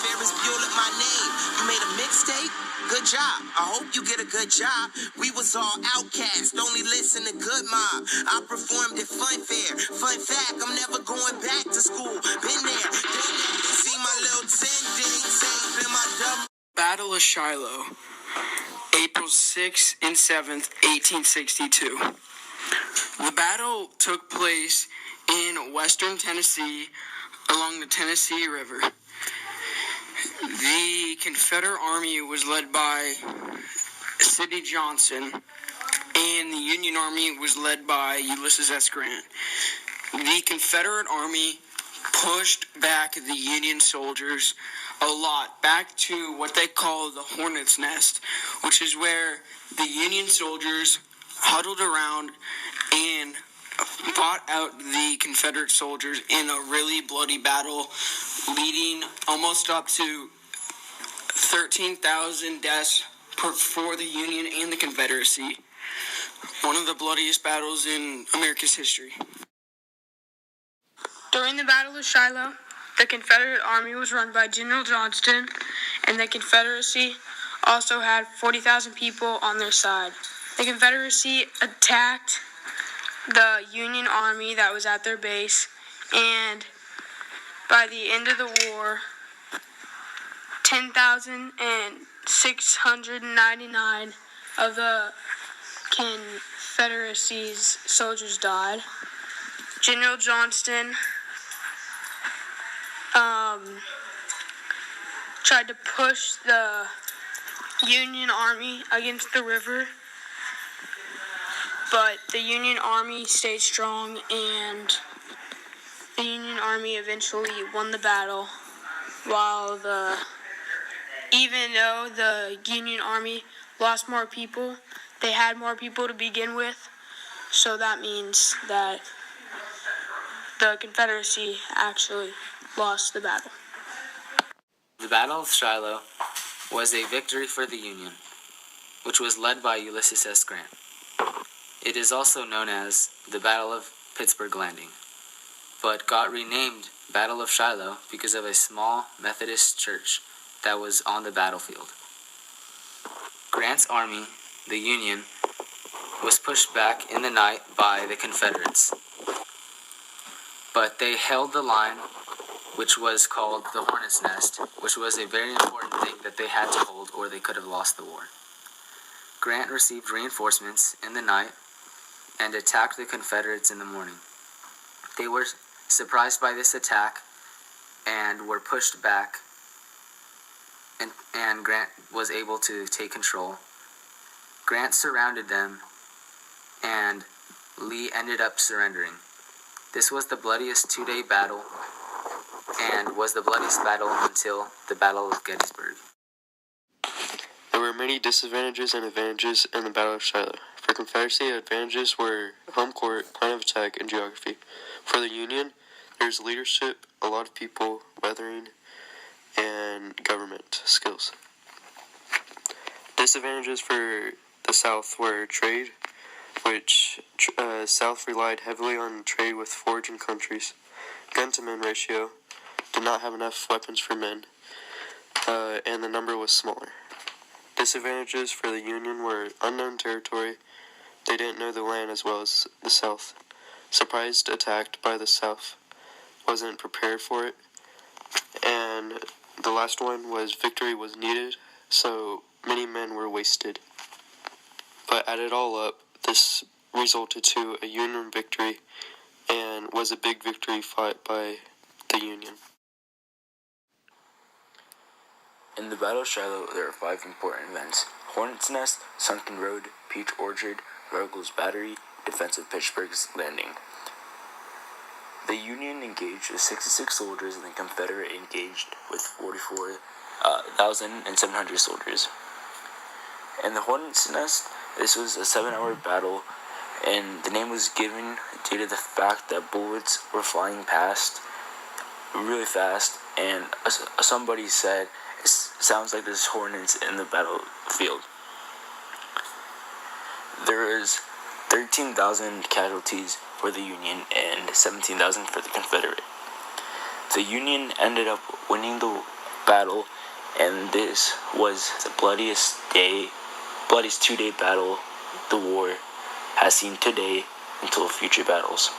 Ferris Bueller, my name. You made a mixtape? Good job. I hope you get a good job. We was all outcasts, only listen to Good Mob. I performed at Fun Fair. Fun fact, I'm never going back to school. Been there, done that. You see my little 10 ding, same in my dumb. Battle of Shiloh, April 6th and 7th, 1862. The battle took place in western Tennessee along the Tennessee River. The Confederate Army was led by Sidney Johnson, and the Union Army was led by Ulysses S. Grant. The Confederate Army pushed back the Union soldiers a lot, back to what they call the Hornet's Nest, which is where the Union soldiers huddled around and fought out the Confederate soldiers in a really bloody battle, leading almost up to 13,000 deaths for the Union and the Confederacy. One of the bloodiest battles in America's history. During the Battle of Shiloh, the Confederate Army was run by General Johnston, and the Confederacy also had 40,000 people on their side. The Confederacy attacked the Union Army that was at their base, and by the end of the war, 10,699 of the Confederacy's soldiers died. General Johnston tried to push the Union Army against the river, but the Union Army stayed strong, and the Union Army eventually won the battle, even though the Union Army lost more people, they had more people to begin with, so that means that the Confederacy actually lost the battle. The Battle of Shiloh was a victory for the Union, which was led by Ulysses S. Grant. It is also known as the Battle of Pittsburgh Landing, but got renamed Battle of Shiloh because of a small Methodist church that was on the battlefield. Grant's army, the Union, was pushed back in the night by the Confederates, but they held the line, which was called the Hornet's Nest, which was a very important thing that they had to hold or they could have lost the war. Grant received reinforcements in the night and attacked the Confederates in the morning. They were surprised by this attack and were pushed back, and Grant was able to take control. Grant surrounded them, and Lee ended up surrendering. This was the bloodiest two-day battle and was the bloodiest battle until the Battle of Gettysburg. There were many disadvantages and advantages in the Battle of Shiloh. For Confederacy, advantages were home court, plan of attack, and geography. For the Union, there's leadership, a lot of people, weathering, and government skills. Disadvantages for the South were trade, which South relied heavily on trade with foraging countries. Gun-to-men ratio, did not have enough weapons for men, and the number was smaller. Disadvantages for the Union were unknown territory. They didn't know the land as well as the South. Surprised attacked by the South. Wasn't prepared for it. And the last one was victory was needed, so many men were wasted. But add it all up, this resulted to a Union victory and was a big victory fought by the Union. In the Battle of Shiloh, there are 5 important events: Hornet's Nest, Sunken Road, Peach Orchard, Ruggles Battery, Defense of Pittsburgh's Landing. The Union engaged with 66 soldiers, and the Confederate engaged with 44,700 soldiers. In the Hornet's Nest, this was a 7-hour battle, and the name was given due to the fact that bullets were flying past really fast, and somebody said, "It sounds like there's hornets in the battlefield." There is 13,000 casualties for the Union and 17,000 for the Confederate. The Union ended up winning the battle, and this was the bloodiest 2-day battle the war has seen today until future battles.